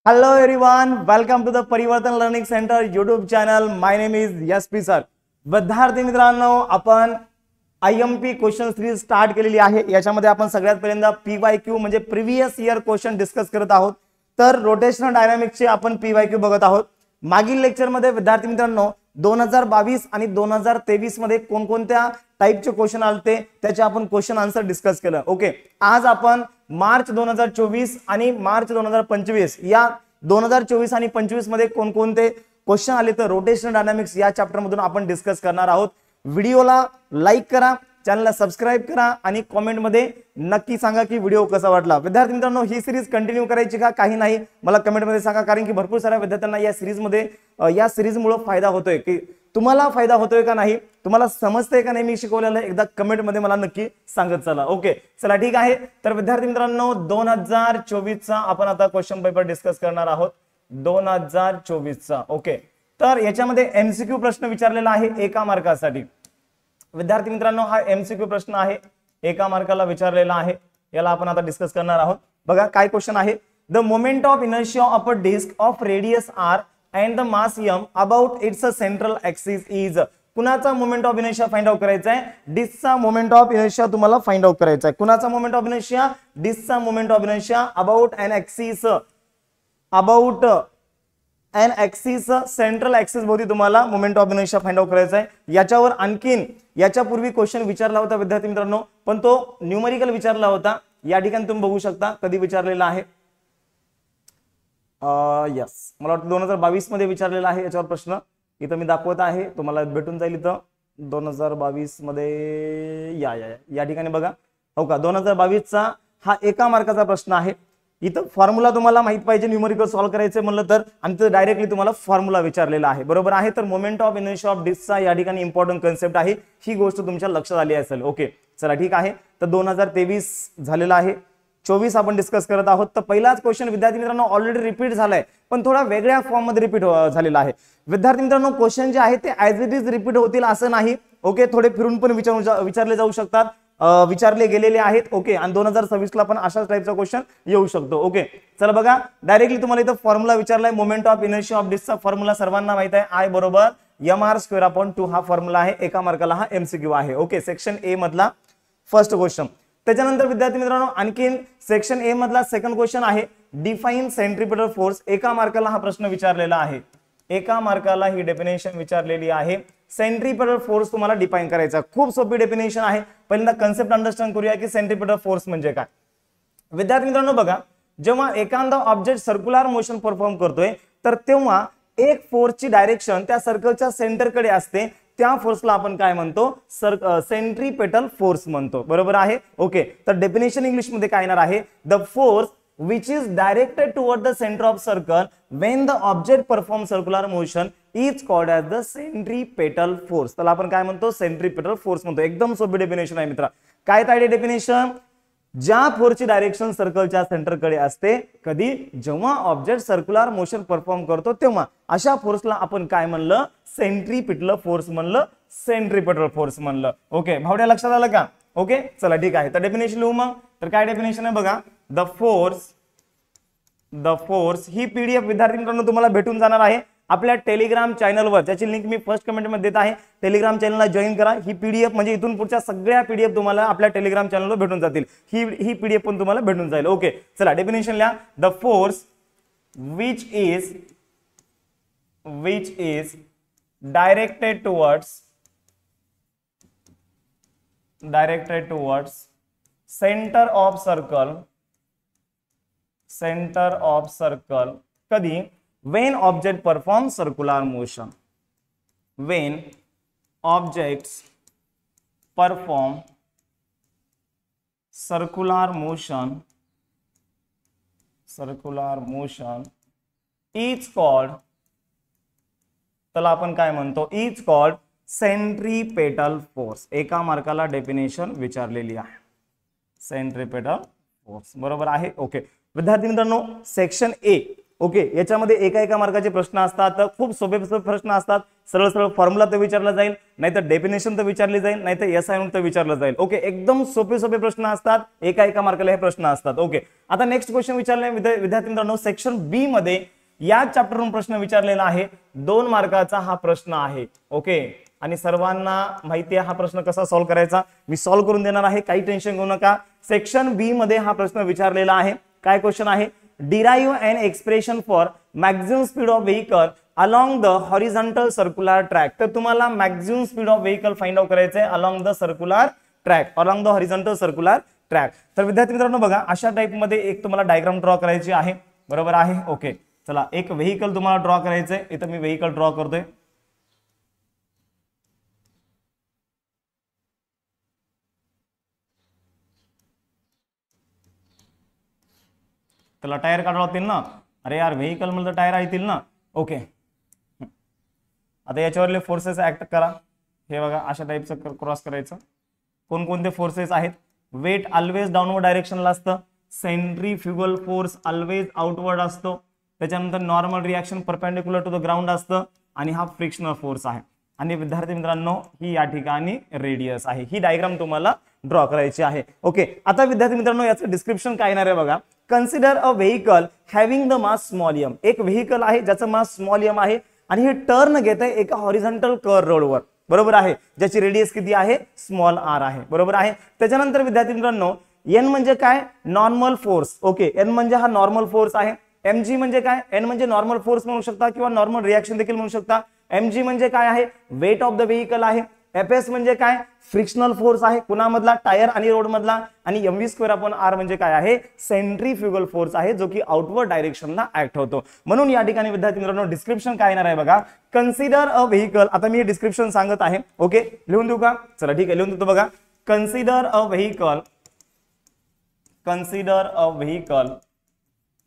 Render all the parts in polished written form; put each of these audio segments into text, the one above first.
Hello everyone, welcome to the परिवर्तन learning centre YouTube channel. My name is SP sir. विद्यार्थी मित्रांनो, आपण IMP question series start केलेली आहे. याच्यामध्ये आपण सगळ्यात पहिल्यांदा PYQ म्हणजे प्रीवियस इयर क्वेश्चन डिस्कस करत आहोत. तर रोटेशनल डायनामिक्सचे आपण PYQ बघत आहोत. मागील लेक्चर मध्ये विद्यार्थी मित्रांनो 2022 आणि 2023 मध्ये कोणकोणत्या टाइपचे क्वेश्चन आलते त्याचे आपण क्वेश्चन आन्सर डिस्कस केलं. ओके, आज आपण मार्च 2024 आणि मार्च 2025 या 2024 आणि 25 मध्ये कोणकोणते क्वेश्चन आले तर रोटेशनल डायनामिक्स या चॅप्टर मधून आपण डिस्कस करणार आहोत. व्हिडिओला लाईक करा, चॅनलला सबस्क्राइब करा आणि कमेंट मध्ये नक्की सांगा की व्हिडिओ कसा वाटला. विद्यार्थी मित्रांनो, ही सिरीज कंटिन्यू करायची का काही नाही मला कमेंट मध्ये सांगा, कारण की भरपूर साऱ्या विद्यार्थ्यांना या सिरीजमुळे फायदा होतोय. की तुम्हाला फायदा होतोय का नाही, तुम्हाला समजतंय का नाही मी शिकवलेलं, एकदा कमेंट मध्ये मला नक्की सांगत चला. ओके चला ठीक आहे. तर विद्यार्थी मित्रांनो 2024 चा आपण आता क्वेश्चन पेपर डिस्कस करणार आहोत. 2024 चा. ओके, तर याच्यामध्ये MCQ प्रश्न विचारलेला आहे एका मार्कासाठी. विद्यार्थी मित्रांनो, हा MCQ प्रश्न आहे, एका मार्काला विचारलेला आहे. याला आपण आता डिस्कस करणार आहोत. बघा काय क्वेश्चन आहे. The moment of inertia of a disc of radius r and the mass m about its central axis is. कुणाचा moment of inertia find out करायचा आहे? डिस्कचा मोमेंट ऑफ इनर्शिया तुम्हाला फाइंड आउट करायचा आहे. कुणाचा मोमेंट ऑफ इनर्शिया? डिस्कचा moment of inertia about an axis central axis भोवती तुम्हाला moment of inertia find out करायचा आहे. याच्यावर आणखीन याच्यापूर्वी क्वेश्चन विचारला होता विद्यार्थी मित्रांनो, पण तो न्यूमेरिकल विचारला होता. या ठिकाणी तुम्ही बघू शकता कधी विचारलेला आहे. यस, मला वाटतं 2022 मध्ये विचारलेला आहे. याच्यावर प्रश्न इथं मी दाखवत आहे, तुम्हाला भेटून जाईल इथं. 2022 मध्ये या ठिकाणी बघा. हो का, 2022 चा हा एका मार्काचा प्रश्न आहे. इथं फॉर्म्युला तुम्हाला माहित पाहिजे, न्यूमेरिकल सॉल्व्ह करायचं म्हणलं तर, आणि ते डायरेक्टली तुम्हाला फॉर्म्युला विचारलेला आहे. बरोबर आहे. तर मोमेंट ऑफ इनर्शिया ऑफ डिस्कचा या ठिकाणी इम्पॉर्टंट कन्सेप्ट आहे. ही गोष्ट तुमच्या लक्षात आली असेल. ओके चला ठीक आहे. तर 2023 झालेला आहे, 24 आपण डिस्कस करत आहोत. तर पहिलाच क्वेश्चन विद्यार्थी मित्रांनो ऑलरेडी रिपीट झालाय, पण थोडा वेगळ्या फॉर्म मध्ये रिपीट झालेला आहे. विद्यार्थी मित्रांनो, क्वेश्चन जे आहे ते ऍज इट इज रिपीट होतील असं नाही. ओके, थोडे फिरून पण विचारले जाऊ शकतात, विचारले गेलेले आहेत. ओके, आणि 2026 ला पण अशाच टाइपचा क्वेश्चन येऊ शकतो. ओके चला बघा, डायरेक्टली तुम्हाला इथं फॉर्म्युला विचारलाय. मोमेंट ऑफ इनर्शिया ऑफ डिस्कचा फॉर्म्युला सर्वांना माहित आहे, I बरोबर mr²/2 हा फॉर्म्युला आहे. एका मार्काला हा MCQ आहे. ओके, सेक्शन ए मधला फर्स्ट क्वेश्चन. त्याच्यानंतर विद्यार्थी मित्रांनो आणखीन सेक्शन ए मधला सेकंड क्वेश्चन आहे, डिफाइन सेंट्रिपिटल फोर्स. एका मार्काला हा प्रश्न विचारलेला आहे. एका मार्काला ही डेफिनेशन विचारलेली आहे. सेंट्रिपिटल फोर्स तुम्हाला डिफाइन करायचा. खूप सोपी डेफिनेशन आहे. पहिल्यांदा कन्सेप्ट अंडरस्टँड करूया की सेंट्रिपिटल फोर्स म्हणजे काय. विद्यार्थी मित्रांनो बघा, जेव्हा एखादा ऑब्जेक्ट सर्क्युलर मोशन परफॉर्म करतोय तर तेव्हा एक फोर्सची डायरेक्शन त्या सर्कलच्या सेंटरकडे असते. त्या फोर्सला आपण काय म्हणतो? सेंट्रिपेटल फोर्स म्हणतो. बरोबर आहे. ओके, तर डेफिनेशन इंग्लिश मध्ये काय येणार आहे? The force which is directed toward the center of circle when the object performs circular motion is called as the centripetal force. त्याला आपण काय म्हणतो? सेंट्रिपेटल फोर्स म्हणतो. एकदम सोपी डेफिनेशन आहे मित्रा. काय आहे डेफिनेशन? ज्या फोर्सची डायरेक्शन सर्कलच्या सेंटरकडे असते, कधी जेव्हा ऑब्जेक्ट सर्क्युलर मोशन परफॉर्म करतो तेव्हा, अशा फोर्सला आपण काय म्हणलं? सेंट्रिपिटल फोर्स म्हणलं, सेंट्रिपेटल फोर्स म्हणलं. ओके, भावड्या लक्षात आलं का? ओके चला ठीक आहे. तर डेफिनेशन लिहू मग. तर काय डेफिनेशन आहे बघा, द फोर्स ही पीडीएफ विद्यार्थी मित्रांनो तुम्हाला भेटून जाणार आहे आपल्या टेलिग्राम चॅनलवर. त्याची लिंक मी फर्स्ट कमेंट मध्ये देत आहे. टेलिग्राम चॅनलला जॉईन करा. ही पीडीएफ म्हणजे इथून पुढच्या सगळ्या पीडीएफ तुम्हाला आपल्या टेलिग्राम चॅनलवर भेटून जातील. ही पीडीएफ पण तुम्हाला भेटून जाईल. ओके चला, डेफिनेशन लिहा. The force which is directed towards center of circle कधी? when object performs circular motion. when objects perform circular motion is called, त्याला आपण काय म्हणतो? is called centripetal force. एका मार्काला डेफिनेशन विचारलेली आहे, सेंट्रिपेटल फोर्स. बरोबर आहे. ओके विद्यार्थी मित्रांनो, सेक्शन ए ओके, याच्यामध्ये एका मार्काचे प्रश्न असतात, खूप सोपे प्रश्न असतात, सरळ सरळ फॉर्म्युला तर विचारला जाईल, नाहीतर डेफिनेशन तर विचारली जाईल, नाहीतर असाइनमेंट तर विचारलं जाईल. ओके, एकदम सोपे प्रश्न असतात, एका मार्काला हे प्रश्न असतात. ओके, आता नेक्स्ट क्वेश्चन विचारले विद्यार्थी मित्रांनो, सेक्शन बी मध्ये या चॅप्टरवरून प्रश्न विचारलेला आहे, 2 मार्काचा हा प्रश्न आहे. ओके, आणि सर्वांना माहिती आहे हा प्रश्न कसा सॉल्व्ह करायचा, मी सॉल्व्ह करून देणार आहे, काही टेन्शन घेऊ नका. सेक्शन बी मध्ये हा प्रश्न विचारलेला आहे. काय क्वेश्चन आहे, derive an expression for maximum speed of vehicle along the horizontal circular track. तर तुम्हाला maximum speed of vehicle find out करायचं आहे along the circular track, along the horizontal circular track. तर विद्यार्थी मित्रांनो बघा, अशा टाइप मध्ये एक तुम्हाला डायग्राम ड्रॉ करायची आहे, बरोबर आहे. ओके, चला एक व्हेइकल तुम्हाला ड्रॉ करायचंय, इथं मी व्हेइकल ड्रॉ करतोय. त्याला टायर काढावं लागतील ना, अरे यार व्हेइकल म्हणजे टायर येतील ना. ओके, आता याच्यावरले फोर्सेस ऍक्ट करा. हे बघा अशा टाइपचं क्रॉस करायचं. कोणकोणते फोर्सेस आहेत, वेट ऑलवेज डाऊनवर्ड डायरेक्शनला असतं, सेंट्रीफ्युगल फोर्स ऑलवेज आउटवर्ड असतो, त्याच्यानंतर normal reaction perpendicular to the ground असतं, आणि हा फ्रिक्शनल फोर्स आहे. आणि विद्यार्थी मित्रांनो ही या ठिकाणी रेडियस आहे. ही डायग्राम तुम्हाला ड्रॉ करायची आहे. ओके, आता विद्यार्थी मित्रांनो याचं डिस्क्रिप्शन काय येणार आहे बघा. Consider a vehicle having the mass small m. एक व्हेइकल आहे ज्याचं मास स्मॉल एम आहे आणि हे टर्न घेत आहे एका हॉरिझॉन्टल कर्व रोडवर, बरोबर आहे, ज्याची रेडियस किती आहे, स्मॉल आर आहे, बरोबर आहे. त्याच्यानंतर विद्यार्थी मित्रांनो एन म्हणजे काय, नॉर्मल फोर्स. ओके, एन म्हणजे हा नॉर्मल फोर्स आहे. mg म्हणजे काय, एन म्हणजे नॉर्मल फोर्स म्हणू शकता किंवा नॉर्मल रिएक्शन देखील म्हणू शकता. mg म्हणजे काय आहे, वेट ऑफ द व्हेइकल आहे. fs म्हणजे काय, फ्रिक्शनल फोर्स आहे, कुणामधला, टायर आणि रोड मधला. आणि mv²/r म्हणजे काय आहे, सेंट्रीफ्युगल फोर्स आहे, जो की आउटवर्ड डायरेक्शनला ऍक्ट होतो. म्हणून या ठिकाणी विद्यार्थी मित्रांनो डिस्क्रिप्शन काय येणार आहे बघा, कन्सिडर अ व्हेइकल. आता मी हे डिस्क्रिप्शन सांगत आहे. ओके, लिहून देऊ का, चला ठीक आहे लिहून देतो बघा. Consider a vehicle, consider a vehicle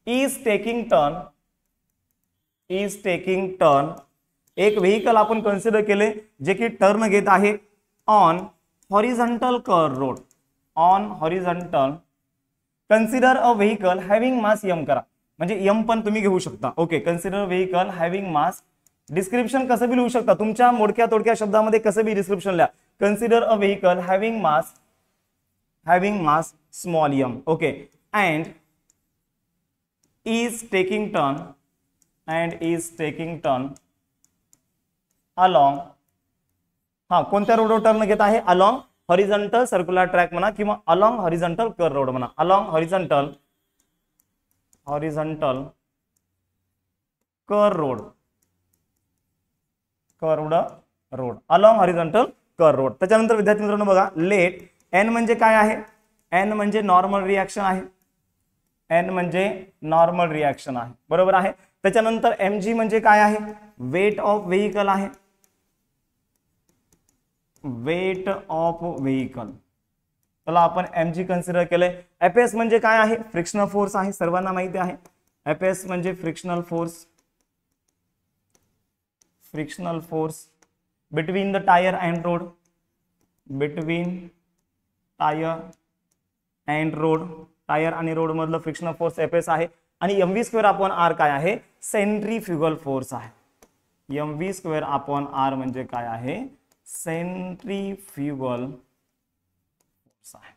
is taking turn. एक व्हेइकल आपण कन्सिडर केले जे की टर्न घेत आहे on horizontal curve road, on horizontal. Consider a vehicle having mass m करा, म्हणजे m पण तुम्ही घेऊ शकता. ओके, कन्सिडर व्हेइकल हॅव्हिंग मास. डिस्क्रिप्शन कसं बी लिहू शकता, तुमच्या मोडक्या तोडक्या शब्दामध्ये कसं बी डिस्क्रिप्शन लिहा. Consider a vehicle having mass small m. Okay, and is taking turn along, हा कोणत्या रोडवर टर्न घेत आहे, along हॉरिझॉन्टल सर्क्युलर ट्रॅक म्हणा किंवा along हॉरिझॉन्टल कर्व रोड म्हणा, along horizontal curve road, along horizontal curve road. त्याच्यानंतर विद्यार्थी मित्रांनो बघा, लेट n म्हणजे काय आहे, n म्हणजे नॉर्मल रिएक्शन आहे, n म्हणजे नॉर्मल रिएक्शन आहे, बरोबर आहे. त्याच्यानंतर mg म्हणजे काय आहे, वेट ऑफ व्हेइकल आहे, वेट ऑफ व्हेइकल. चला आपण mg कन्सिडर केलंय. fs म्हणजे काय आहे, फ्रिक्शनल फोर्स आहे, सर्वांना माहिती आहे. fs म्हणजे frictional force between the tyre and road, tyre आणि रोड मधलं फ्रिक्शनल फोर्स fs आहे. आणि mv²/r काय आहे, सेंट्रीफ्युगल फोर्स आहे. mv²/r म्हणजे काय आहे, सेंट्रीफ्युगल फोर्स आहे.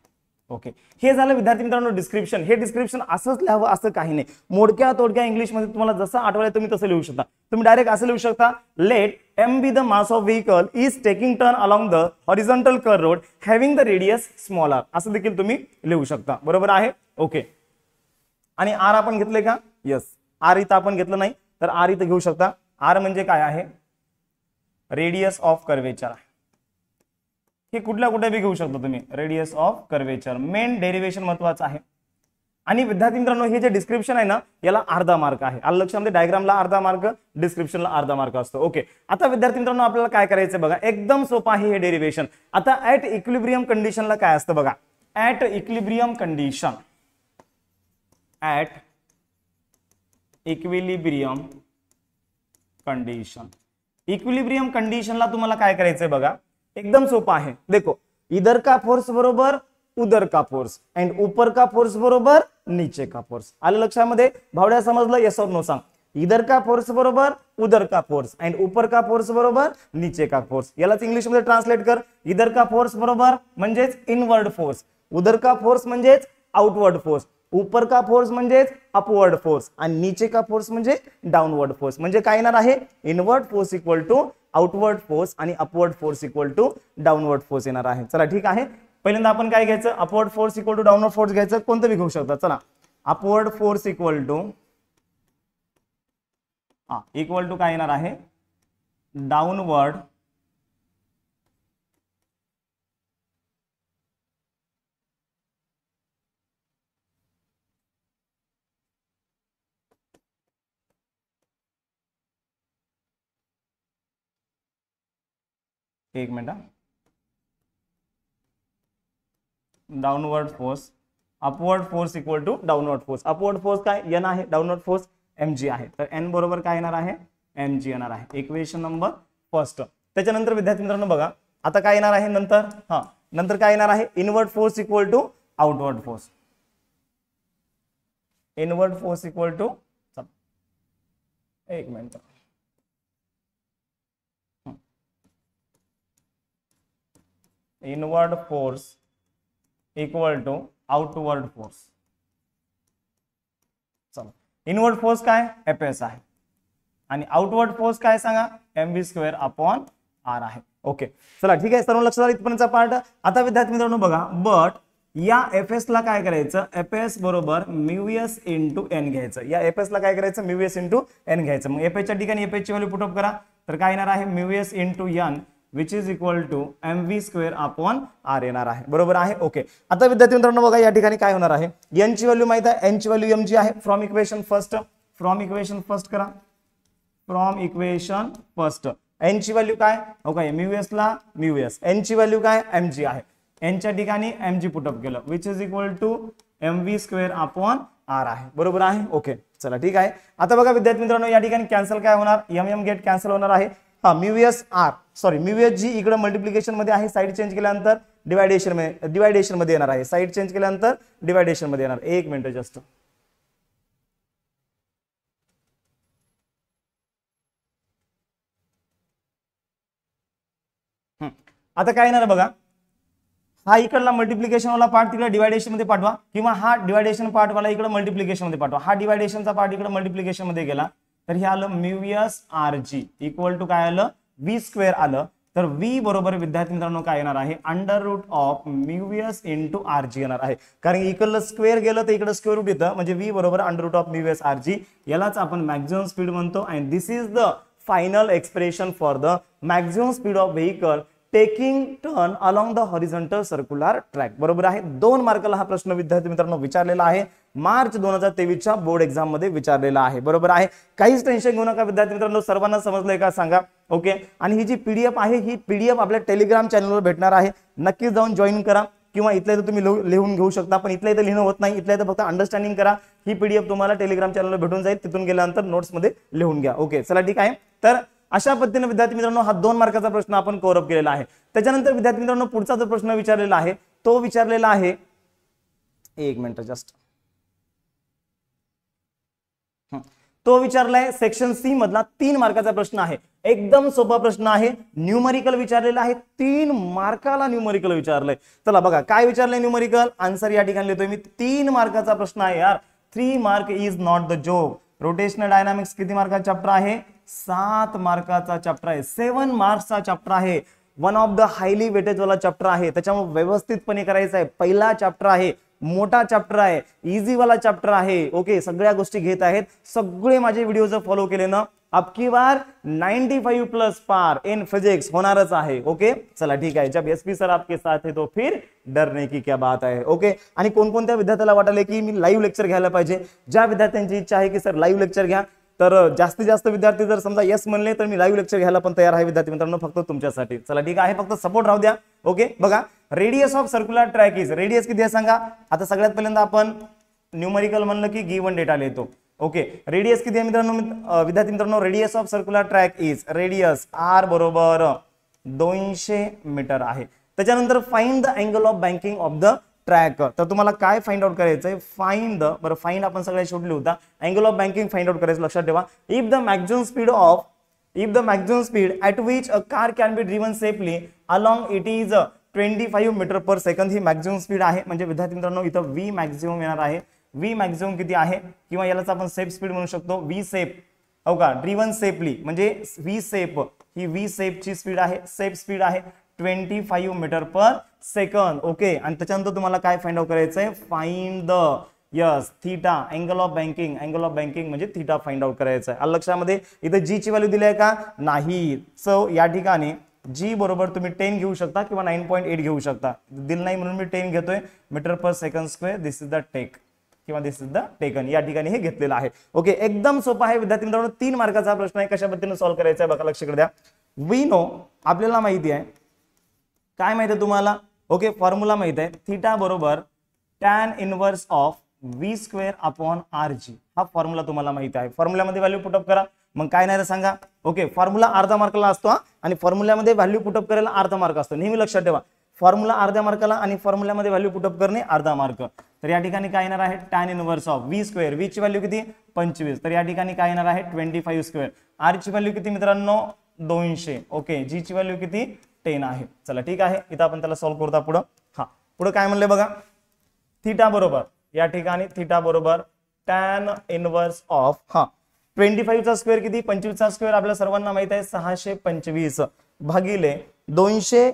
ओके, हे झालं विद्यार्थी मित्रांनो डिस्क्रिप्शन. हे डिस्क्रिप्शन असंच लिहावं असं काही नाही, मोडक्या तोडक्या इंग्लिश मध्ये तुम्हाला जसं आठवलं तुम्ही तसं लिहू शकता. तुम्ही डायरेक्ट असं लिहू शकता, late m be the mass of vehicle is taking turn along the horizontal curve road having the radius smaller, असं देखील तुम्ही लिहू शकता, बरोबर आहे. ओके, आणि r आपण घेतले का, यस, r इथं आपण घेतलं नाही तर r इथं घेऊ शकता. r म्हणजे काय आहे, रेडियस ऑफ कर्वेचर आहे. हे कुठे बी घेऊ शकता तुम्ही, radius of curvature. Main derivation महत्वाचं आहे. आणि विद्यार्थी मित्रांनो हे जे डिस्क्रिप्शन आहे ना, याला अर्धा मार्क आहे. आलं लक्षामध्ये, डायग्रामला अर्धा मार्क, डिस्क्रिप्शनला अर्धा मार्क असतो. ओके, आता विद्यार्थी मित्रांनो आपल्याला काय करायचं बघा, एकदम सोपं आहे हे डेरिवेशन. आता ऍट इक्विलिब्रियम कंडिशनला काय असतं बघा, ऍट इक्विलिब्रियम कंडिशनला तुम्हाला काय करायचंय बघा, एकदम सोपा है. देखो, इधर का फोर्स बरोबर उधर का फोर्स एंड ऊपर का फोर्स बरोबर नीचे का फोर्स. आलं लक्षामध्ये भावड्या, समजलं? येस और नो सांग. इधर का फोर्स बरोबर उधर का फोर्स अँड ऊपर का फोर्स बरोबर नीचे का फोर्स. यालाच इंग्लिश मध्ये ट्रान्सलेट कर. इधर का फोर्स बरोबर म्हणजेच इनवर्ड फोर्स, उधर का फोर्स म्हणजेच आउटवर्ड फोर्स, ऊपर का फोर्स म्हणजेच अपवर्ड फोर्स आणि नीचे का फोर्स म्हणजे डाउनवर्ड फोर्स. म्हणजे काय येणार आहे? Inward force equal to outward force आणि upward force equal to downward force येणार आहे. चला ठीक आहे. पहिल्यांदा आपण काय घ्यायचं? Upward force equal to downward force घ्यायचं. कोणतं बी घेऊ शकता. चला, अपवर्ड फोर्स इक्वल टू काय येणार आहे? डाउनवर्ड एक minute, downward force, upward force equal to downward force. Upward force काय? एन आहे, डाउनवर्ड फोर्स mg आहे. तर एन बरोबर काय येणार आहे? mg येणार आहे. Equation number first. त्याच्यानंतर विद्यार्थी मित्रांनो बघा आता काय येणार आहे नंतर? नंतर काय येणार आहे? Inward force equal to outward force. Inward force equal to, एक minute, inward force equal to outward force. चला, इनवर्ड फोर्स काय? एफएस आहे आणि आउटवर्ड फोर्स काय सांगा? mv स्क्वेअर अपॉन आर आहे. ओके, चला ठीक आहे. सर्व लक्षात आलं इथपर्यंतचा पार्ट. आता विद्यार्थी मित्रांनो बघा, बट या एफएस ला काय करायचं? एफएस बरोबर म्यूएस इंटू एन घ्यायचं. या एफएस ला काय करायचं? म्यूएस इंटू एन घ्यायचं. मग एफएस च्या ठिकाणी एफएस ची व्हॅल्यू पुटअप करा. तर काय येणार आहे? Mu s into n which is equal to mv square upon r येणार आहे. बरोबर आहे. ओके, आता विद्यार्थी मित्रांनो बघा या ठिकाणी काय होणार आहे? एन ची व्हॅल्यू माहित आहे, एन ची व्हॅल्यू mg आहे. फ्रॉम इक्वेशन फर्स्ट करा. फ्रॉम इक्वेशन फर्स्ट एन ची व्हॅल्यू काय? ओके, म्यूएस ला म्यूएस, एन ची व्हॅल्यू काय? mg आहे. एन च्या ठिकाणी mg पुटअप केलं which is equal to mv square upon r आहे. बरोबर आहे. ओके, चला ठीक आहे. आता बघा विद्यार्थी मित्रांनो या ठिकाणी कॅन्सल काय होणार? एम गेट कॅन्सल होणार आहे. म्यूएस आर सॉरी म्यूएस जी इकडे मल्टिप्लिकेशन मध्ये आहे, साइड चेंज केल्यानंतर डिवायडेशन मध्ये येणार आहे. साइड चेंज केल्यानंतर डिवायडेशन मध्ये येणार. एक मिनिट जस्ट. आता काय येणार बघा, हा इकडला मल्टिप्लिकेशन वाला पार्ट तिकडे डिवायडेशन मध्ये पाठवा किंवा हा डिवायडेशन पार्ट वाला इकडे मल्टिप्लिकेशन मध्ये पाठवा. हा डिवायडेशनचा पार्ट इकडे मल्टिप्लिकेशन मध्ये गेला तर हे आलं mu s r g equal to काय आलं? व्ही स्क्वेअर आलं. तर व्ही बरोबर विद्यार्थी मित्रांनो काय येणार आहे? Under root of mu s into r g येणार आहे. कारण इकडलं स्क्वेअर गेलं तर इकडे स्क्वेअर रूट येतं, म्हणजे व्ही बरोबर under root of mu s r g. यालाच आपण मॅक्झिमम स्पीड म्हणतो. And this is the final expression for the maximum speed of vehicle taking turn along the horizontal circular track. बरोबर आहे. 2 मार्काला हा प्रश्न विद्यार्थी मित्रांनो विचारलेला आहे. मार्च 2023च्या बोर्ड एक्झाम मध्ये विचारलेला आहे. बरोबर आहे. काहीच टेन्शन घेऊ नका विद्यार्थी मित्रांनो. सर्वांना समजलंय का सांगा? ओके, आणि ही जी पीडीएफ आहे ही पीडीएफ आपल्या टेलिग्राम चॅनलवर भेटणार आहे. नक्कीच जाऊन जॉईन करा किंवा इथल्या इथं तुम्ही लिहून घेऊ शकता, पण इथल्या इथं लिहिणं होत नाही. इथल्या इथं फक्त अंडरस्टँडिंग करा. ही पीडीएफ तुम्हाला टेलिग्राम चॅनलवर भेटून जाईल. तिथून गेल्यानंतर नोट्स मध्ये लिहून घ्या. ओके, चला ठीक आहे. तर अशा पद्धतीने विद्यार्थी मित्रांनो हा 2 मार्काचा प्रश्न आपण कव्हर अप केलेला आहे. त्याच्यानंतर विद्यार्थी मित्रांनो पुढचा जो प्रश्न विचारलेला आहे तो विचारलेला आहे, एक मिनिट जस्ट, तो विचारलाय सेक्शन सी मधला 3 मार्काचा प्रश्न आहे. एकदम सोपा प्रश्न आहे. न्यूमरिकल विचारलेला आहे. 3 मार्काला न्यूमरिकल विचारलंय. चला बघा काय विचारलंय न्यूमरिकल. आन्सर या ठिकाणी लिहितोय मी. 3 मार्काचा प्रश्न आहे यार. 3 mark is not the joke. Rotational dynamics किती मार्काचा चॅप्टर आहे? 7 मार्काचा चॅप्टर आहे. 7 मार्क्सचा चॅप्टर आहे. One of the highly weightage वाला चॅप्टर आहे. त्याच्यामुळे व्यवस्थितपणे करायचं आहे. पहिला चॅप्टर आहे, मोठा चॅप्टर आहे, इझी वाला चॅप्टर आहे. ओके, सगळ्या गोष्टी घेत आहेत. सगळे माझे व्हिडिओ जर फॉलो केले ना अबकी बार 95 प्लस पार इन फिजिक्स होणारच आहे. ओके, चला ठीक आहे. जब एसपी सर आपके साथ है तो फिर डरने की क्या बात है. ओके, आणि कोणकोणत्या विद्यार्थ्याला वाटले की मी लाईव्ह लेक्चर घ्यायला पाहिजे, ज्या विद्यार्थ्यांची इच्छा आहे की सर लाईव्ह लेक्चर घ्या, तर जास्तीत जास्त विद्यार्थी जर समजा यस म्हणले तर मी लाईव्ह लेक्चर घ्यायला पण तयार आहे विद्यार्थी मित्रांनो, फक्त तुमच्यासाठी. चला ठीक आहे, फक्त सपोर्ट राहू द्या. ओके, बघा radius of circular track is, radius किती आहे सांगा. आता सगळ्यात पहिल्यांदा आपण न्यूमरिकल म्हणलं की गिवन डेटा लिहितो. ओके, रेडियस किती आहे मित्रांनो, विद्यार्थी मित्रांनो, radius of circular track is, radius r बरोबर 200 मीटर आहे. त्याच्यानंतर find the angle of banking of the track. तर तुम्हाला काय फाइंड आउट करायचंय, फाइंड द, बरं फाइंड आपण सगळ्या शेवटी होता, angle of banking find out करायचं. लक्षात ठेवा, if the maximum speed at which a car can be driven safely along it is 25 metre per second, ही मॅक्झिमम स्पीड आहे. म्हणजे विद्यार्थी मित्रांनो इथं व्ही मॅक्झिमम येणार आहे. व्ही मॅक्झिमम किती आहे, किंवा यालाच आपण सेफ स्पीड म्हणू शकतो, व्ही सेफ, हो का, ड्रिव्हन सेफली म्हणजे व्ही सेफ, ही व्ही सेफची स्पीड आहे, सेफ स्पीड आहे 25 मीटर पर सेकंद. ओके, आणि त्याच्यानंतर तुम्हाला काय फाइंड आउट करायचंय, find the, yes, theta, angle of banking. Angle of banking म्हणजे थीटा फाइंड आउट करायचं आहे. लक्षामध्ये इथं जी ची व्हॅल्यू दिली आहे का, नाही. सो या ठिकाणी जी बरोबर तुम्ही 10 घेऊ शकता किंवा 9.8 घेऊ शकता. दिल नाही म्हणून मी 10 घेतोय, metre per second square. This is the tech किंवा दिस इज द टेकन. या ठिकाणी हे घेतलेलं आहे. ओके, एकदम सोपा आहे विद्यार्थी मित्रांनो. 3 मार्काचा प्रश्न आहे. कशा पद्धतीने सॉल्व्ह करायचा आहे बघा, लक्ष द्या. वी नो, आपल्याला माहिती आहे, काय माहिती आहे तुम्हाला, ओके, फॉर्म्युला माहिती आहे, थीटा बरोबर tan inverse of v square upon r g. हा फॉर्म्युला तुम्हाला माहिती आहे. फॉर्म्युल्यामध्ये व्हॅल्यू पुटअप करा. मग काय नाही सांगा. ओके, फॉर्म्युला अर्धा मार्काला असतो आणि फॉर्म्युल्यामध्ये व्हॅल्यू पुटअप करायला अर्धा मार्क असतो. नेहमी लक्षात ठेवा, फॉर्म्युला अर्ध्या मार्काला आणि फॉर्म्युल्यामध्ये व्हॅल्यू पुटअप करणे अर्धा मार्क. तर या ठिकाणी काय येणार आहे, tan inverse of v square. V ची व्हॅल्यू किती, 25. तर या ठिकाणी काय येणार आहे, 25 स्क्वेअर. आर ची व्हॅल्यू किती मित्रांनो, 200. ओके, जी ची व्हॅल्यू किती, 10 आहे. चला ठीक आहे, इथं आपण त्याला सॉल्व्ह करता पुढं. हा, पुढे काय म्हणले बघा, थीटा बरोबर, या ठिकाणी थीटा बरोबर टॅन इनवर्स ऑफ, हा, 25 चा स्क्वेअर किती, 25 चा स्क्वेअर आपल्या सर्वांना माहित आहे 625 भागिले 200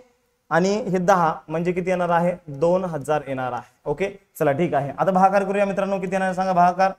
आणि हे 10 म्हणजे किती येणार आहे, 2000 येणार आहे. ओके, चला ठीक आहे. आता भागाकार करूया मित्रांनो. किती येणार सांगा भागाकार,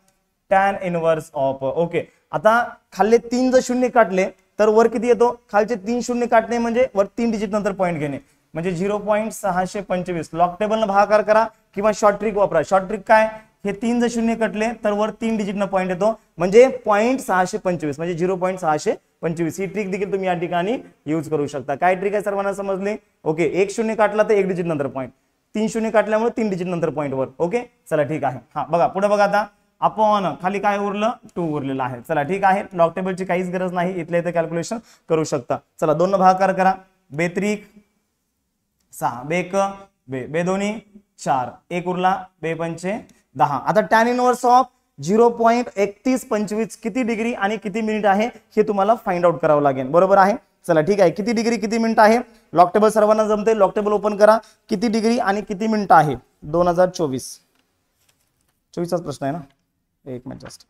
टॅन इनवर्स ऑफ. ओके, आता खाल्ले 3 जर शून्य काढले तर वर किती येतो, खालचे 3 शून्य काढणे म्हणजे वर 3 डिजिट नंतर पॉईंट घेणे, म्हणजे 0.625. लॉग टेबलनं भागाकार करा किंवा शॉर्ट ट्रिक वापरा. शॉर्ट ट्रिक काय, हे 3 जर शून्य कटले तर वर 3 डिजिट न पॉईंट येतो, म्हणजे 0.625 म्हणजे 0.625. ही ट्रिक देखील तुम्ही या ठिकाणी यूज करू शकता. काय ट्रिक आहे सर्वांना समजली. ओके, 1 शून्य काटला तर 1 डिजिट नंतर पॉईंट, 3 शून्य काटल्यामुळे 3 डिजिट नंतर पॉईंट वर. ओके, चला ठीक आहे. हा बघा पुढे बघा, आता अपॉन खाली काय उरलं, 2 उरलेलं आहे. चला ठीक आहे, लॉग टेबलची काहीच गरज नाही, इथल्या इथे कॅल्क्युलेशन करू शकता. चला 2 भागाकार करा, बेत्रिक 6, बेक बे, बे दोन्ही 4, 1 उरला, बे पंचे 10. आता टॅन इनवर्स ऑफ 0.3125 किती डिग्री आणि किती मिनिट आहे हे तुम्हाला फाइंड आउट करावं लागेल. बरोबर आहे. चला ठीक आहे, किती डिग्री किती मिनिट आहे, लॉग टेबल सर्वांना जमते. लॉग टेबल ओपन करा, किती डिग्री आणि किती मिनिट आहे, 2024 प्रश्न आहे ना, एक मिनिट जस्ट.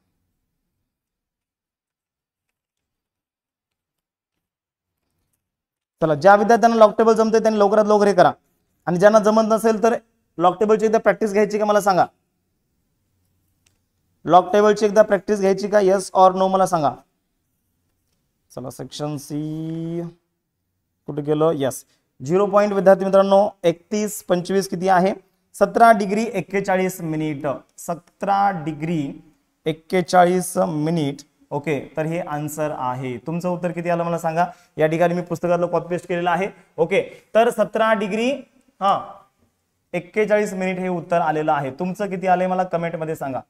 चला, ज्या विद्यार्थ्यांना लॉग टेबल जमते त्यांनी लवकरात लवकर हे करा, आणि ज्यांना जमत नसेल तर लॉग टेबलची एकदा प्रॅक्टिस घ्यायची का मला सांगा. लॉग टेबलची एकदा प्रॅक्टिस घ्यायची का, येस ऑर नो मला सांगा. चला सेक्शन सी कुठे गेलो, येस 0. विद्यार्थी मित्रांनो 3125 किती आहे, 17 degree 41 minute, 17 degree 41 minute. Okay, तर हे आन्सर आहे. तुमचं उत्तर किती आलं मला सांगा. या ठिकाणी मी पुस्तकातलं कॉपी पेस्ट केलेलं आहे. ओके, तर 17 डिग्री 41 मिनिट हे उत्तर आलेलं आहे. तुमचं किती आलंय मला कमेंट मध्ये सांगा.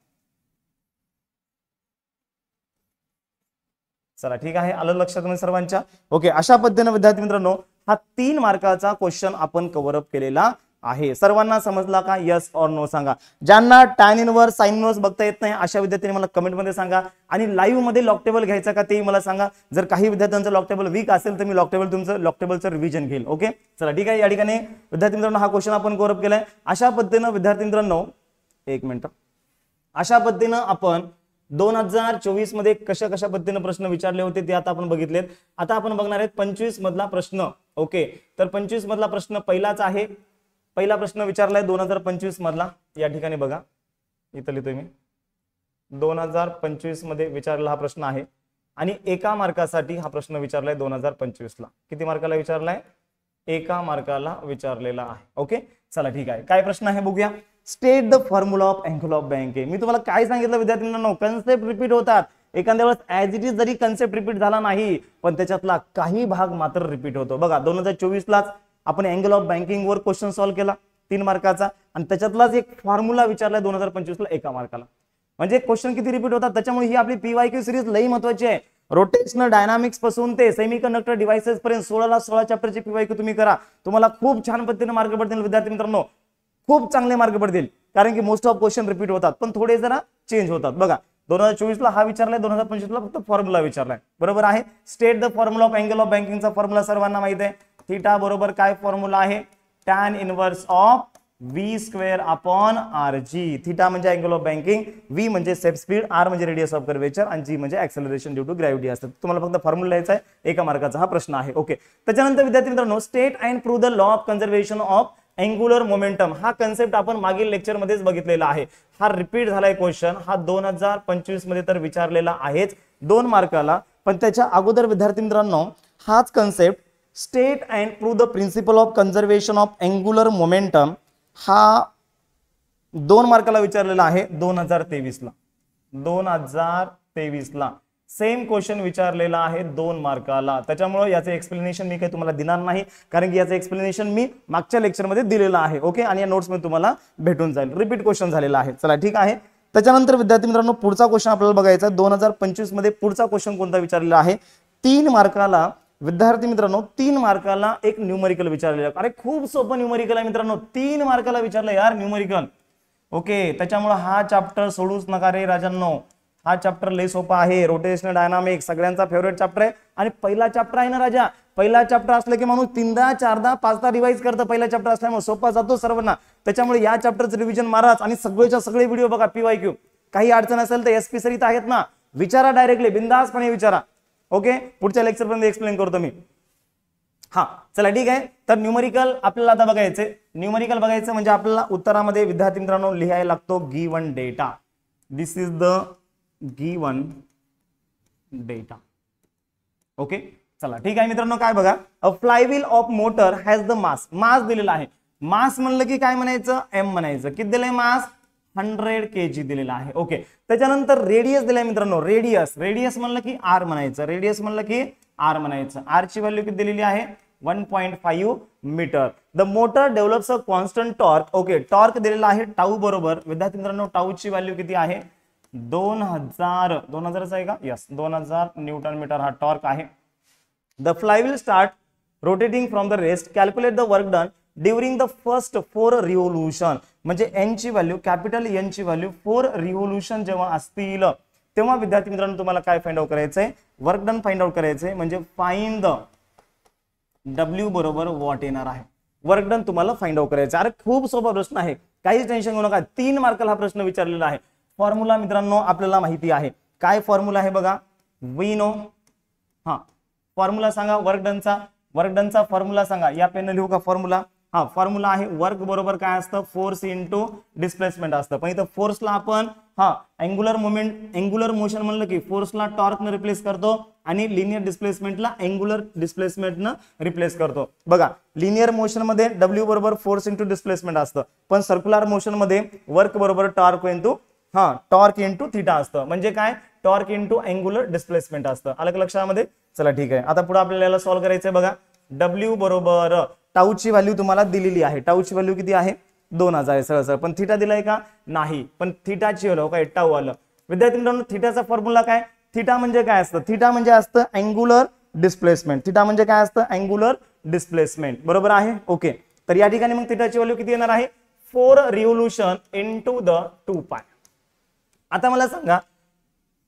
चला ठीक आहे, आलं लक्षात तुम्ही सर्वांच्या. ओके, अशा पद्धतीने विद्यार्थी मित्रांनो हा 3 मार्काचा क्वेश्चन आपण कव्हर अप केलेला आहे. सर्वांना समजला का, यस ऑर नो सांगा. ज्यांना टॅन इनवर्स साइन इनवर्स बघता येत नाही अशा विद्यार्थ्यांनी मला कमेंट मध्ये सांगा, आणि लाईव्ह मध्ये लॉग टेबल घ्यायचा का ते मला सांगा. जर काही विद्यार्थ्यांचं लॉग टेबल वीक असेल तर मी लॉग टेबलचं रिव्हिजन घेईल. ओके, चला ठीक आहे. या ठिकाणी विद्यार्थी मित्रांनो हा क्वेश्चन आपण कव्हर अप केलाय. अशा पद्धतीनं विद्यार्थी मित्रांनो, एक मिनिट, अशा पद्धतीनं आपण 2024 मध्ये कशा कशा पद्धतीने प्रश्न विचारले होते ते आता आपण बघितलेत. आता आपण बघणार आहेत 25 मधला प्रश्न. ओके, तर 25 मधला प्रश्न पहिलाच आहे. पहिला प्रश्न विचारलाय 2025 मधला. या ठिकाणी बघा, इथं लिहितोय मी, 2025 मध्ये विचारलेला हा प्रश्न आहे, आणि एका मार्कासाठी हा प्रश्न विचारलाय 2025 ला. किती मार्काला विचारलाय, एका मार्काला विचारलेला आहे. ओके, चला ठीक आहे. काय प्रश्न आहे बघूया. State the formula of angle of banking. मी तुम्हाला काय सांगितलं विद्यार्थ्यांना, कन्सेप्ट रिपीट होतात. एखाद्या वेळेस ऍज इट इज जरी कन्सेप्ट रिपीट झाला नाही, पण त्याच्यातला काही भाग मात्र रिपीट होतो. बघा 2024 लाच आपण अँगल ऑफ बँकिंग वर क्वेश्चन सॉल्व्ह केला 3 मार्काचा, आणि त्याच्यातलाच एक फॉर्म्युला विचारलाय 2025 ला एका मार्काला. म्हणजे क्वेश्चन किती रिपीट होतात. त्याच्यामुळे ही आपली पीवायक्यू सिरीज लई महत्वाची आहे. रोटेशनल डायनामिक्स पासून ते सेमीकंडक्टर डिव्हाइसेस पर्यंत 16 चॅप्टरची पीवायक्यू तुम्ही करा. तुम्हाला खूप छान पद्धतीने मार्क पडतील विद्यार्थी मित्रांनो. खूप चांगले मार्क पडतील, कारण की मोस्ट ऑफ क्वेश्चन रिपीट होतात पण थोडे जरा चेंज होतात. बघा 2024 ला हा विचारलाय, 2025 ला फक्त फॉर्म्युला विचारलाय. बरोबर आहे. State the formula of angle of बँकिंगचा फॉर्म्युला सर्वांना माहित आहे. थीटा बरोबर काय फॉर्म्युला आहे, tan inverse of v square upon r g. Theta म्हणजे अँगल ऑफ बँकिंग, v म्हणजे स्टेप स्पीड, r म्हणजे रेडियस ऑफ कर्वेचर आणि g म्हणजे ऍक्सेलरेशन ड्यू टू ग्रॅव्हिटी असतं. तुम्हाला फक्त फॉर्म्युला लिहायचा आहे, एका मार्काचा हा प्रश्न आहे. ओके. त्याच्यानंतर विद्यार्थी मित्रांनो, state and prove the law of conservation of angular momentum हा कन्सेप्ट आपण मागील लेक्चर मध्येच बघितलेला आहे. हा रिपीट झालाय क्वेश्चन, हा 2025 मध्ये तर विचारलेला आहेच 2 मार्काला. पण त्याच्या अगोदर विद्यार्थी मित्रांनो, हाच concept state and prove the principle of conservation of angular momentum हा 2 मार्काला विचारलेला आहे 2023 ला. 2023 ला सेम क्वेश्चन विचारलेला आहे 2 मार्काला. त्याच्यामुळे याचे एक्सप्लेनेशन मी काही तुम्हाला देणार नाही, कारण की याचं एक्सप्लेनेशन मी मागच्या लेक्चर मध्ये दिलेलं आहे. ओके. आणि या नोट्स मध्ये तुम्हाला भेटून जाईल. रिपीट क्वेश्चन झालेला आहे. चला ठीक आहे. त्याच्यानंतर विद्यार्थी मित्रांनो, पुढचा क्वेश्चन आपल्याला बघायचा 2025 मध्ये पुढचा क्वेश्चन कोणता विचारलेला आहे 3 मार्काला. विद्यार्थी मित्रांनो 3 मार्काला एक न्यूमेरिकल विचारलेलं. अरे खूप सोपं न्यूमेरिकल आहे मित्रांनो, 3 मार्काला विचारलं यार न्यूमेरिकल. ओके. त्याच्यामुळे हा चॅप्टर सोडूच नका रे राजांनो. हा चॅप्टर लय सोपा आहे. रोटेशनल डायनामिक्स सगळ्यांचा फेवरेट चॅप्टर आहे आणि पहिला चॅप्टर आहे ना राजा. पहिला चॅप्टर असलं की माणूस 3दा 4दा 5दा रिवाइज करतं. पहिला चॅप्टर असल्यामुळे सोपा जातो सर्वांना. त्याच्यामुळे या चॅप्टरचं रिव्हिजन माराच आणि सगळेच्या सगळे व्हिडिओ बघा PYQ. काही अडचण असेल तर SP सर इथं आहेत ना, विचारा डायरेक्टली, बिंदासपणे विचारा. ओके. पुढच्या लेक्चर पर्यंत एक्सप्लेन करतो मी. हा चला ठीक आहे. तर न्यूमेरिकल आपल्याला आता बघायचे. न्यूमेरिकल बघायचं म्हणजे आपल्याला उत्तरामध्ये विद्यार्थी मित्रांनो लिहायला लागतो given data. This is the given data. Okay. चला ठीक आहे मित्रांनो. काय बघा, a flywheel of motor has the mass. Mass दिलेला आहे. मास म्हणलं की काय म्हणायचं, m म्हणायचं. किती दिलंय मास, 100 kg दिलेला आहे. ओके. त्याच्यानंतर रेडियस दिलाय मित्रांनो. रेडियस म्हणलं की r म्हणायचं. रेडियस म्हणलं की r म्हणायचं. r ची व्हॅल्यू किती दिलेली आहे 1.5 metre. The motor develops a constant torque. Okay. Torque दिलेला आहे टाऊ बरोबर. विद्यार्थी मित्रांनो टाऊ ची व्हॅल्यू किती आहे 2000 आहे का, यस 2000 न्यूटन मीटर हा टॉर्क आहे. The flywheel start rotating from the rest. Calculate the work done during the first 4 revolution. म्हणजे n ची व्हॅल्यू, कॅपिटल N ची व्हॅल्यू 4 रिव्होल्यूशन जेव्हा असतील तेव्हा विद्यार्थी मित्रांनो तुम्हाला काय फाइंड आउट करायचंय, वर्क डन फाइंड आउट करायचंय. म्हणजे फाइंड द W बरोबर व्हॉट येणार आहे. वर्क डन तुम्हाला फाइंड आउट करायचं. अरे खूप सोपा प्रश्न आहे, काहीच टेन्शन घेऊ नका. 3 मार्काला हा प्रश्न विचारलेला आहे. फॉर्म्युला मित्रांनो आपल्याला माहिती आहे. काय फॉर्म्युला आहे बघा, वी नो. हा फॉर्म्युला सांगा वर्क डनचा. वर्क डनचा फॉर्म्युला सांगा. या पेन लिहू का फॉर्म्युला. हा फॉर्म्युला आहे वर्क बरोबर काय असतं, फोर्स इंटू डिस्प्लेसमेंट असतं. पण इथं फोर्सला आपण अँगुलर मोशन म्हणलं की फोर्सला टॉर्कने रिप्लेस करतो आणि लिनियर डिस्प्लेसमेंटला अँगुलर डिस्प्लेसमेंटनं रिप्लेस करतो. बघा लिनियर मोशन मध्ये W बरोबर फोर्स इंटू डिस्प्लेसमेंट असतं, पण सर्क्युलर मोशन मध्ये वर्क बरोबर टॉर्क इंटू थीटा असतं. म्हणजे काय, टॉर्क इंटू अँगुलर डिस्प्लेसमेंट असतं. आलं लक्षामध्ये. चला ठीक आहे. आता पुढे आपल्याला सॉल्व्ह करायचंय. बघा W बरोबर टाऊची व्हॅल्यू तुम्हाला दिलेली आहे. टाऊची व्हॅल्यू किती आहे 2000 आहे सरळ. पण थीटा दिलाय का, नाही. पण थीटाची व्हॅल्यू काय टाऊ आलं. विद्यार्थी मित्रांनो थीटाचा फॉर्म्युला काय, थीटा म्हणजे काय असतं, थीटा म्हणजे असतं अँगुलर डिस्प्लेसमेंट. थीटा म्हणजे काय असतं, अँगुलर डिस्प्लेसमेंट. बरोबर आहे. ओके. तर या ठिकाणी मग थीटाची व्हॅल्यू किती येणार आहे 4 रिव्होल्यूशन इंटू द 2 पाय. आता मला सांगा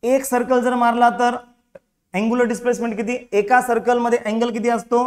एक सर्कल जर मारला तर अँगुलर डिस्प्लेसमेंट किती, एका सर्कल मध्ये अँगल किती असतो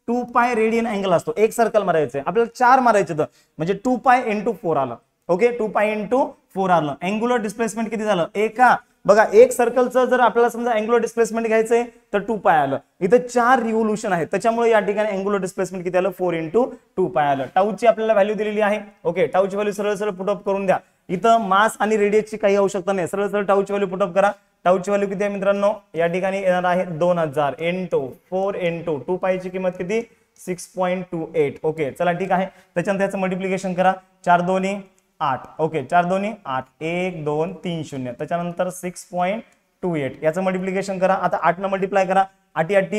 2 पाय रेडियन अँगल असतो. एक सर्कल मारायचे, आपल्याला 4 मारायचे तर म्हणजे 2 पाय इंटू 4 आलं. ओके. 2 पाय इंटू 4 आलं. अँगुलर डिस्प्लेसमेंट किती झालं, एका बघा एक सर्कलचं जर आपल्याला समजा अँगुलर डिस्प्लेसमेंट घ्यायचंय तर 2 पाय आलं. इथं 4 रिव्होल्यूशन आहेत, त्याच्यामुळे या ठिकाणी अँगुलर डिस्प्लेसमेंट किती आलं 4 इंटू 2 पाय आलं. टाऊची आपल्याला व्हॅल्यू दिलेली आहे. ओके. टाऊची व्हॅल्यू सरळ पुटअप करून द्या. इथं मास आणि रेडियसची काही आवश्यकता नाही, सरळ टाऊची व्हॅल्यू पुटअप करा. टाऊची व्हॅल्यू किती आहे मित्रांनो, या ठिकाणी येणार आहे 2000 इंटू 4 इंटू 2 पायची किंमत किती 6.28. ओके. चला ठीक आहे. त्याच्यानंतर त्याचं मल्टिप्लिकेशन करा. 4 दोन्ही 8. ओके. 4 दोन्ही 8, 1 2 3 0. त्याच्यानंतर 6.28 याचं मल्टिप्लिकेशन करा. आता 8 न मल्टिप्लाय करा. 8 8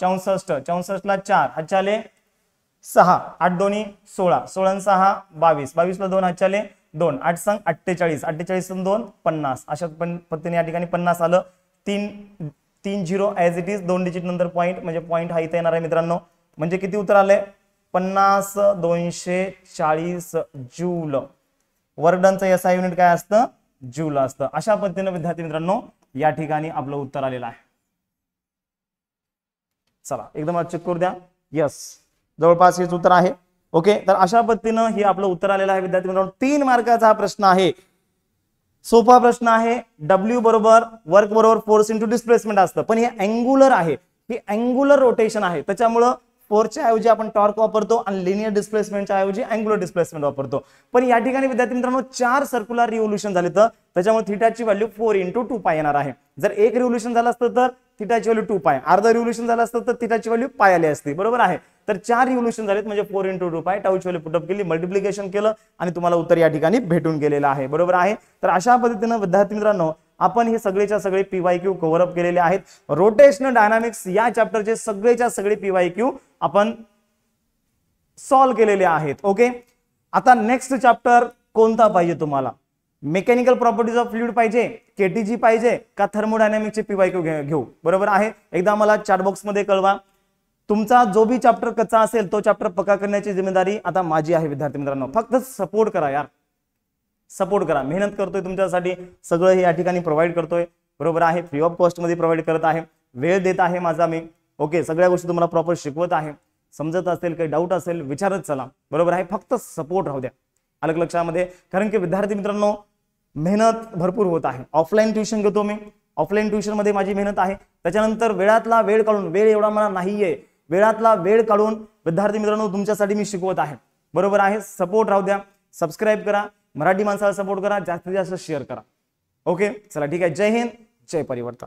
64 ला 4 हातचाले 6, 8 दोन्ही 16, 16 6 22, 22 ला 2 हातचाले 2, 8 संग 48, 48 2 50. अशा पद्धतीने या ठिकाणी 50 आलं. 3 0 ऍज इट इज 2 डिजिट नंतर पॉईंट, म्हणजे पॉईंट हा इथे येणार आहे मित्रांनो. म्हणजे किती उत्तर आले 50 240 जूल. वर्क डनचं SI युनिट काय असतं? जूल असतं. अशा पद्धतीने विद्यार्थी मित्रांनो या ठिकाणी आपलं उत्तर आलेलं आहे. चला एकदम चेक करू द्या. यस, जवळपास हेच उत्तर आहे. ओके, तर अशा पद्धतीनं हे आपलं उत्तर आलेलं आहे विद्यार्थी मित्रांनो. 3 मार्काचा हा प्रश्न आहे. सोपा प्रश्न आहे. W बरोबर वर्क बरोबर फोर्स इंटू डिस्प्लेसमेंट असतं, पण हे अँगुलर आहे, हे अँगुलर रोटेशन आहे. त्याच्यामुळं फोर्सच्या ऐवजी आपण टॉर्क वापरतो आणि लिनियर डिस्प्लेसमेंटच्या ऐवजी अँगुलर डिस्प्लेसमेंट वापरतो. पण या ठिकाणी विद्यार्थी मित्रांनो 4 सर्क्युलर रिव्होल्यूशन झाले, तर त्याच्यामुळे थीटाची व्हॅल्यू 4 × 2π येणार आहे. जर एक रिव्होल्यूशन झालं असतं तर थीटाची व्हॅल्यू 2π, अर्ध रिव्होल्यूशन झालं असतं तर थीटाची व्हॅल्यू π आली असती. बरोबर आहे. तर 4 रिव्होल्यूशन झालेत म्हणजे 4 × 2π. टाऊची व्हॅल्यू पुटअप केली, मल्टिप्लिकेशन केलं आणि तुम्हाला उत्तर या ठिकाणी भेटून गेलेलं आहे. बरोबर आहे. तर अशा पद्धतीनं विद्यार्थी मित्रांनो आपण हे सगळेच्या सगळे PYQ कव्हर अप केलेले आहेत. रोटेशनल डायनामिक्स या चॅप्टरचे सगळेच्या सगळे PYQ आपण सॉल्व्ह केलेले आहेत. ओके, आता नेक्स्ट चॅप्टर कोणता पाहिजे तुम्हाला? मेकॅनिकल प्रॉपर्टीज ऑफ फ्लुइड पाहिजे, KTG पाहिजे का थर्मोडायनामिक्सचे PYQ घेऊ? बरोबर आहे. एकदा मला चॅट बॉक्स मध्ये कळवा. तुमचा जो भी चॅप्टर कच्चा असेल तो चॅप्टर पक्का करण्याची जिम्मेदारी आता माझी आहे विद्यार्थी मित्रांनो. फक्त सपोर्ट करा यार, सपोर्ट करा. मेहनत करतोय तुमच्यासाठी, सगळं हे या ठिकाणी प्रोव्हाइड करतोय. बरोबर आहे. फ्री ऑफ कॉस्ट मध्ये प्रोव्हाइड करत आहे, वेळ देत आहे माझा मी. ओके, सगळ्या गोष्टी तुम्हाला प्रॉपर शिकवत आहे. समजत असेल, काही डाऊट असेल विचारत चला. बरोबर आहे. फक्त सपोर्ट राहू द्या. अलग लक्षामध्ये, कारण की विद्यार्थी मित्रांनो मेहनत भरपूर होत आहे. ऑफलाईन ट्युशन घेतो मी, ऑफलाईन ट्युशन मध्ये माझी मेहनत आहे. त्याच्यानंतर वेळातला वेळ काढून, वेळ एवढा मला नाहीये, वेळातला वेळ काढून विद्यार्थी मित्रांनो तुमच्यासाठी मी शिकवत आहे. बरोबर आहे. सपोर्ट राहू द्या, सबस्क्राईब करा, मराठी माणसाला सपोर्ट करा, जास्तीत जास्त शेअर करा. ओके, चला ठीक आहे. जय हिंद, जय परिवर्तन.